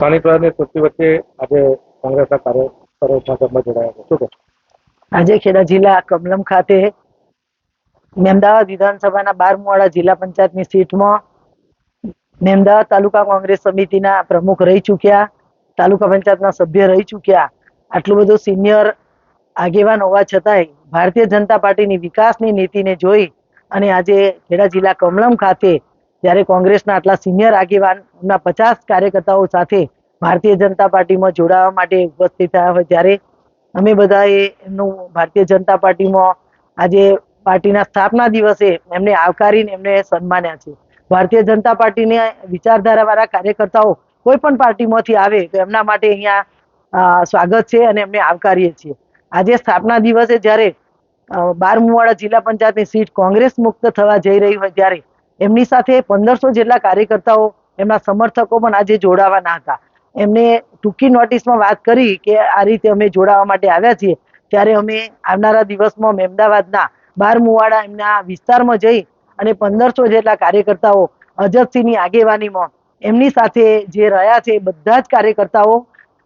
સ્થાનિક સ્વરાજની ચૂંટણી વચ્ચે આજે કોંગ્રેસના કાર્યકરો ભાજપમાં જોડાયા છે. શું કહો? આજે ખેડા જિલ્લા કમલમ ખાતે મેમદાવાદ વિધાનસભાના 12મુવાડા જિલ્લા પંચાયતની સીટમાં મેમદાવાદ તાલુકા કોંગ્રેસ સમિતિના પ્રમુખ રહી ચૂક્યા, તાલુકા પંચાયતના સભ્ય રહી ચૂક્યા, આટલું બધું સિનિયર આગેવાન હોવા છતાંય ભારતીય જનતા પાર્ટીની વિકાસની નીતિને જોઈ અને આજે ખેડા જિલ્લા કમલમ ખાતે જ્યારે કોંગ્રેસના આટલા સિનિયર આગેવાનના 50 કાર્યકર્તાઓ સાથે ભારતીય જનતા પાર્ટીમાં જોડાવા માટે ઉપસ્થિત થયા હોય ત્યારે અમે બધાએ એમનું ભારતીય જનતા પાર્ટીમાં આજે પાર્ટીના સ્થાપના દિવસે એમને આવકારીને એમને સન્માન્યા છે. ભારતીય જનતા પાર્ટીની વિચારધારાવાળા કાર્યકર્તાઓ કોઈ પણ પાર્ટીમાંથી આવે તો એમના માટે અહીંયા સ્વાગત છે અને એમને આવકારીએ છીએ. આજે સ્થાપના દિવસે જ્યારે 12મુવાડા જિલ્લા પંચાયતની સીટ કોંગ્રેસ મુક્ત થવા જઈ રહી હોય ત્યારે એમની સાથે 1500 જેટલા કાર્યકર્તાઓ એમના સમર્થકો પણ આજે જોડાવાના હતા. એમને ટૂંકી નોટિસમાં વાત કરી કે આ રીતે અમે જોડાવા માટે આવ્યા છીએ ત્યારે અમે આવનારા દિવસમાં મહેમદાવાદના 12મુવાડા એમના વિસ્તારમાં જઈ અને 1500 જેટલા કાર્યકર્તાઓ અજબસિંહની આગેવાનીમાં એમની સાથે જે રહ્યા છે બધા જ કાર્યકર્તાઓ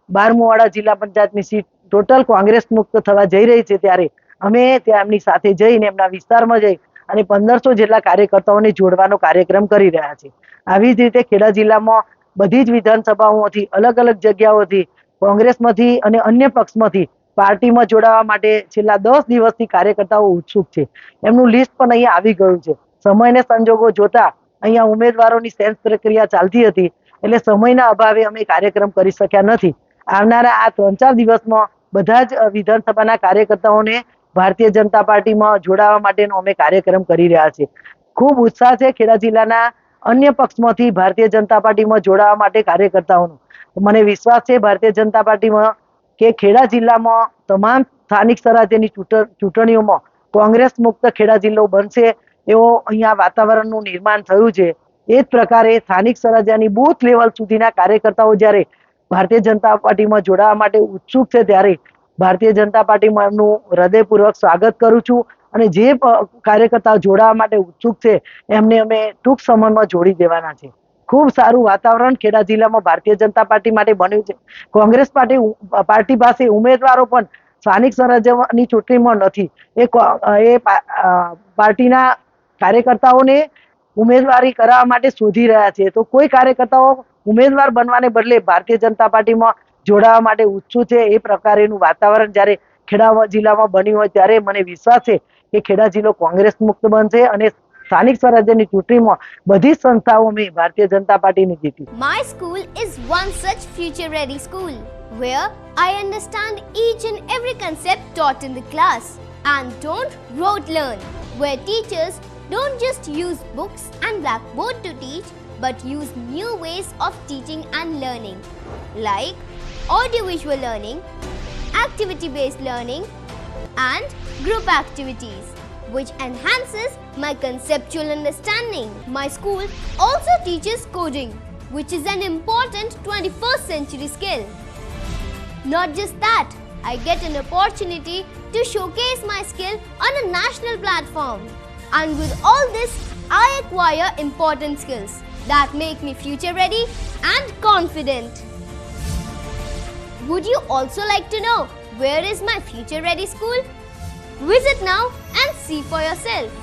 12મુવાડા જિલ્લા પંચાયતની સીટ ટોટલ કોંગ્રેસ મુક્ત થવા જઈ રહી છે ત્યારે અમે ત્યાં એમની સાથે જઈને એમના વિસ્તારમાં જઈ અને 1500 જેટલા કાર્યકર્તાઓને જોડવાનો કાર્યક્રમ કરી રહ્યા છે. આવી જ રીતે ખેડા જિલ્લામાં બધી જ વિધાનસભાઓમાંથી અલગ અલગ જગ્યાઓથી કોંગ્રેસમાંથી અને અન્ય પક્ષમાંથી પાર્ટીમાં જોડાવા માટે છેલ્લા 10 દિવસથી કાર્યકર્તાઓ ઉત્સુક છે. એમનું લિસ્ટ પણ અહીંયા આવી ગયું છે. સમયને સંજોગો જોતા અહીંયા ઉમેદવારોની સેન્સ પ્રક્રિયા ચાલતી હતી એટલે સમયના અભાવે અમે કાર્યક્રમ કરી શક્યા નથી. આવનારા આ 3-4 દિવસમાં બધા જ વિધાનસભાના કાર્યકર્તાઓને ભારતીય જનતા પાર્ટીમાં જોડાવા માટેનો અમે કાર્યક્રમ કરી રહ્યા છીએ. ખૂબ ઉત્સાહ છે ખેડા જિલ્લાના અન્ય પક્ષમાંથી ભારતીય જનતા પાર્ટીમાં જોડાવા માટે કાર્યકર્તાઓનો. મને વિશ્વાસ છે ભારતીય જનતા પાર્ટીમાં કે ખેડા જિલ્લામાં તમામ સ્થાનિક સ્વરાજ્યની ચૂંટણીઓમાં કોંગ્રેસ મુક્ત ખેડા જિલ્લો બનશે એવો અહીંયા વાતાવરણનું નિર્માણ થયું છે. એ જ પ્રકારે સ્થાનિક સ્વરાજ્યની બૂથ લેવલ સુધીના કાર્યકર્તાઓ જ્યારે ભારતીય જનતા પાર્ટીમાં જોડાવા માટે ઉત્સુક છે ત્યારે ભારતીય જનતા પાર્ટીમાં એમનું હૃદયપૂર્વક સ્વાગત કરું છું અને જે કાર્યકર્તાઓ જોડાવા માટે ઉત્સુક છે એમને અમે ટૂંક સમયમાં જોડી દેવાના છે. ખૂબ સારું વાતાવરણ ખેડા જિલ્લામાં ભારતીય જનતા પાર્ટી માટે બન્યું છે. કોંગ્રેસ પાર્ટી પાસે ઉમેદવારો પણ સ્થાનિક સ્વરાજ્યની ચૂંટણીમાં નથી. એ પાર્ટીના કાર્યકર્તાઓને ઉમેદવારી કરાવવા માટે શોધી રહ્યા છે. તો કોઈ કાર્યકર્તાઓ ઉમેદવાર બનવાને બદલે ભારતીય જનતા પાર્ટીમાં જોડાવા માટે ઉત્સુક છે. એ પ્રકારેનું વાતાવરણ જ્યારે ખેડા જિલ્લામાં બન્યું હોય ત્યારે મને વિશ્વાસ છે કે ખેડા જિલ્લો કોંગ્રેસ મુક્ત બનશે અને સ્થાનિક સ્વરાજ્યની ચૂંટણીમાં બધી જ સંસ્થાઓ મેં ભારતીય જનતા પાર્ટીની જીતી. My school is one such future ready school where I understand each and every concept taught in the class and don't rote learn, where teachers don't just use books and blackboard to teach but use new ways of teaching and learning like audiovisual learning, activity-based learning and group activities which enhances my conceptual understanding. My school also teaches coding, which is an important 21st century skill. Not just that, I get an opportunity to showcase my skill on a national platform. And with all this, I acquire important skills that make me future ready and confident. Would you also like to know where is my future ready school? Visit now and see for yourself.